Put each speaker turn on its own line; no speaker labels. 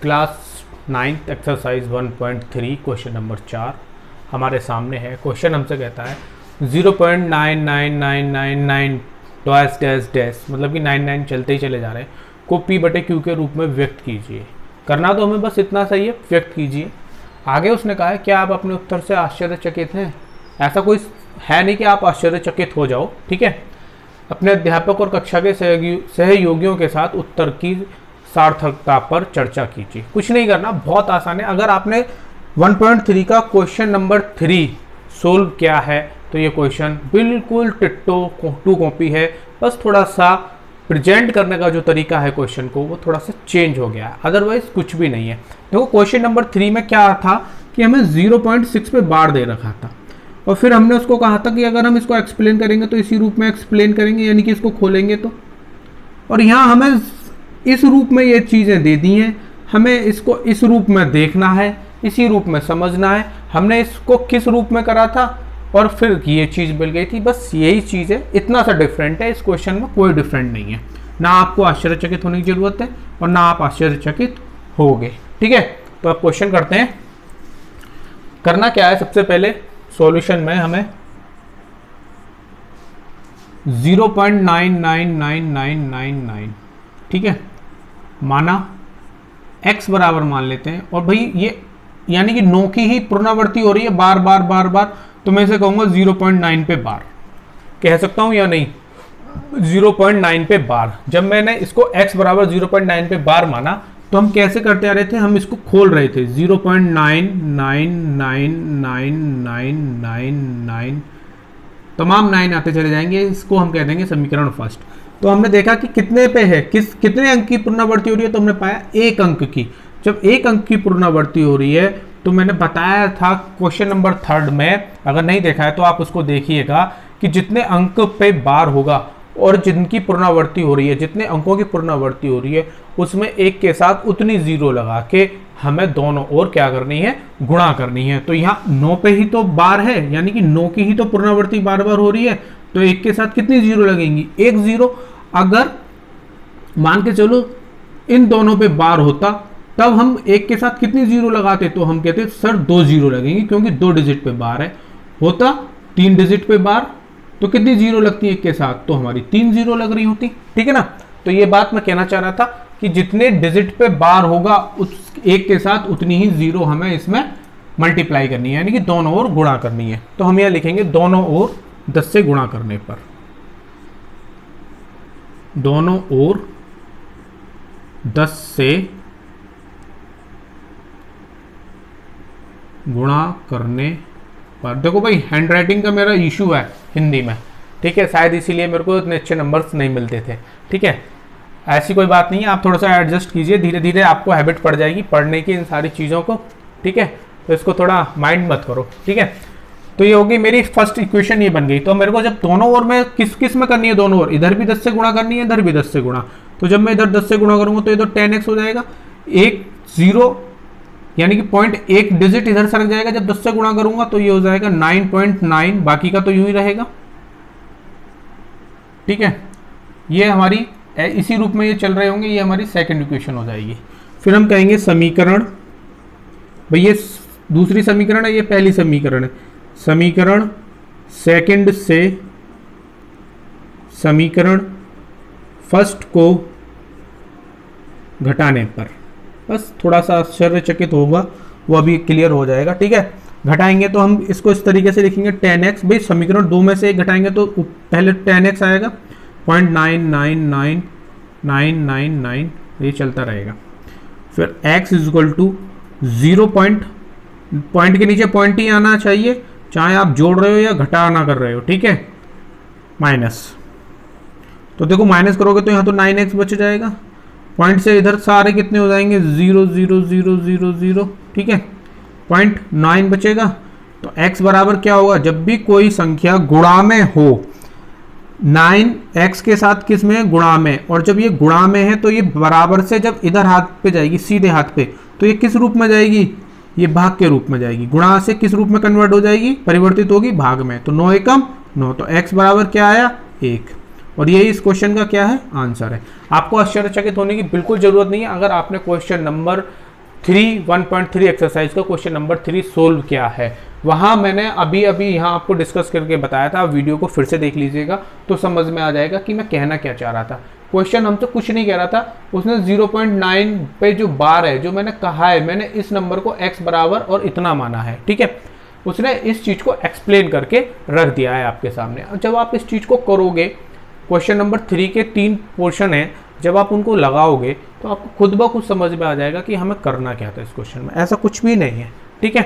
Class 9th exercise 1.3 question number 4 हमारे सामने है। क्वेश्चन हमसे कहता है 0.99999 डैश डैश डैश, मतलब कि 99 चलते ही चले जा रहे हैं, को P/Q के रूप में व्यक्त कीजिए। करना तो हमें बस इतना सही है, व्यक्त कीजिए। आगे उसने कहा है क्या आप अपने उत्तर से आश्चर्यचकित हैं? ऐसा कोई है नहीं कि आप आश्चर्यचकित हो जाओ, ठीक है। अपने अध्यापक और कक्षा के सहयोगियों के साथ उत्तर की सार्थकता पर चर्चा कीजिए। कुछ नहीं करना, बहुत आसान है। अगर आपने 1.3 का क्वेश्चन नंबर 3 सोल्व किया है तो ये क्वेश्चन बिल्कुल टिट्टो टू कॉपी है, बस थोड़ा सा प्रेजेंट करने का जो तरीका है क्वेश्चन को वो थोड़ा सा चेंज हो गया है, अदरवाइज कुछ भी नहीं है। देखो क्वेश्चन नंबर 3 में क्या था कि हमें 0.6 पे बार दे रखा था और फिर हमने उसको कहा था कि अगर हम इसको एक्सप्लेन करेंगे तो इसी रूप में एक्सप्लेन करेंगे, यानी कि इसको खोलेंगे तो। और यहाँ हमें इस रूप में ये चीज़ें दे दी हैं, हमें इसको इस रूप में देखना है, इसी रूप में समझना है। हमने इसको किस रूप में करा था और फिर ये चीज़ मिल गई थी, बस यही चीज़ है। इतना सा डिफरेंट है, इस क्वेश्चन में कोई डिफरेंट नहीं है। ना आपको आश्चर्यचकित होने की जरूरत है और ना आप आश्चर्यचकित होगे, ठीक है। तो अब क्वेश्चन करते हैं। करना क्या है, सबसे पहले सॉल्यूशन में हमें 0.99999, ठीक है, माना x बराबर मान लेते हैं। और भाई ये यानी कि 9 की ही पुनरावृत्ति हो रही है बार बार बार बार, तो मैं इसे कहूंगा 0.9 पे बार कह सकता हूं या नहीं, 0.9 पे बार। जब मैंने इसको x बराबर 0.9 पे बार माना तो हम कैसे करते आ रहे थे, हम इसको खोल रहे थे 0.9999999, तमाम 9 आते चले जाएंगे। इसको हम कह देंगे समीकरण फर्स्ट। तो हमने देखा कि कितने पे है, कितने अंक की पुनरावृत्ति हो रही है, तो हमने पाया 1 अंक की। जब 1 अंक की पुनरावृत्ति हो रही है तो मैंने बताया था क्वेश्चन नंबर 3 में, अगर नहीं देखा है तो आप उसको देखिएगा कि जितने अंक पे बार होगा और जिनकी पुनरावृत्ति हो रही है, जितने अंकों की पुनरावृत्ति हो रही है उसमें 1 के साथ उतनी जीरो लगा के हमें दोनों ओर क्या करनी है, गुणा करनी है। तो यहाँ 9 पे ही तो बार है, यानी कि 9 की ही तो पुनरावृत्ति बार बार हो रही है, तो 1 के साथ कितनी जीरो लगेंगी, 1 जीरो। अगर मान के चलो इन दोनों पे बार होता तब हम 1 के साथ कितनी जीरो लगाते, तो हम कहते सर 2 जीरो लगेंगी, क्योंकि 2 डिजिट पे बार है। होता 3 डिजिट पे बार तो कितनी जीरो लगती है 1 के साथ, तो हमारी 3 जीरो लग रही होती, ठीक है ना। तो ये बात मैं कहना चाह रहा था कि जितने डिजिट पे बार होगा उस 1 के साथ उतनी ही जीरो हमें इसमें मल्टीप्लाई करनी है, यानी कि दोनों ओर गुणा करनी है। तो हम यह लिखेंगे दोनों ओर 10 से गुणा करने पर, दोनों ओर 10 से गुणा करने पर। देखो भाई हैंड राइटिंग का मेरा इशू है हिंदी में, ठीक है, शायद इसीलिए मेरे को इतने अच्छे नंबर्स नहीं मिलते थे, ठीक है। ऐसी कोई बात नहीं है, आप थोड़ा सा एडजस्ट कीजिए, धीरे धीरे आपको हैबिट पड़ जाएगी पढ़ने की इन सारी चीज़ों को, ठीक है। तो इसको थोड़ा माइंड मत करो, ठीक है। तो ये होगी मेरी फर्स्ट इक्वेशन, ये बन गई। तो मेरे को जब दोनों ओर में किस में करनी है, दोनों ओर इधर भी 10 से गुणा करनी है, इधर भी 10 से गुणा। तो जब मैं इधर 10 से गुणा करूंगा तो इधर 10x हो जाएगा, 1 0 यानी कि 0.1 डिजिट इधर सरक जाएगा। जब 10 से गुणा करूंगा तो ये हो जाएगा 9.9, बाकी का तो यूं ही रहेगा, ठीक है। ये हमारी इसी रूप में ये चल रहे होंगे, ये हमारी सेकंड इक्वेशन हो जाएगी। फिर हम कहेंगे समीकरण, भाई ये दूसरी समीकरण है, ये पहली समीकरण है। समीकरण सेकंड से समीकरण फर्स्ट को घटाने पर, बस थोड़ा सा आश्चर्यचकित होगा, वो अभी क्लियर हो जाएगा, ठीक है। घटाएंगे तो हम इसको इस तरीके से लिखेंगे 10x, भाई समीकरण 2 में से एक घटाएंगे तो पहले 10x आएगा, 0.999999, ये चलता रहेगा। फिर x इक्वल टू 0 पॉइंट के नीचे पॉइंट ही आना चाहिए, चाहे आप जोड़ रहे हो या घटाना कर रहे हो, ठीक है, माइनस। तो देखो माइनस करोगे तो यहाँ तो 9x बच जाएगा, पॉइंट से इधर सारे कितने हो जाएंगे 0 0 0 0 0, ठीक है, 0.9 बचेगा। तो x बराबर क्या होगा, जब भी कोई संख्या गुणा में हो, 9x के साथ किस में, गुणा में, और जब ये गुणा में है तो ये बराबर से जब इधर हाथ पे जाएगी, सीधे हाथ पे, तो ये किस रूप में जाएगी, ये भाग के रूप में जाएगी। गुणा से किस रूप में कन्वर्ट हो जाएगी, परिवर्तित होगी भाग में। तो 9 एकम 9, तो x बराबर क्या आया 1। और यही इस क्वेश्चन का क्या है, आंसर है। आपको आश्चर्यचकित होने की बिल्कुल जरूरत नहीं है। अगर आपने क्वेश्चन नंबर 1.3 एक्सरसाइज का क्वेश्चन नंबर 3 सोल्व किया है। वहाँ मैंने अभी यहाँ आपको डिस्कस करके बताया था, वीडियो को फिर से देख लीजिएगा तो समझ में आ जाएगा कि मैं कहना क्या चाह रहा था। क्वेश्चन हमसे कुछ नहीं कह रहा था, उसने 0.9 पे जो बार है, जो मैंने कहा है, मैंने इस नंबर को x बराबर और इतना माना है, ठीक है। उसने इस चीज़ को एक्सप्लेन करके रख दिया है आपके सामने। और जब आप इस चीज़ को करोगे, क्वेश्चन नंबर 3 के 3 पोर्शन हैं, जब आप उनको लगाओगे तो आपको खुद ब खुद समझ में आ जाएगा कि हमें करना क्या था इस क्वेश्चन में। ऐसा कुछ भी नहीं है, ठीक है।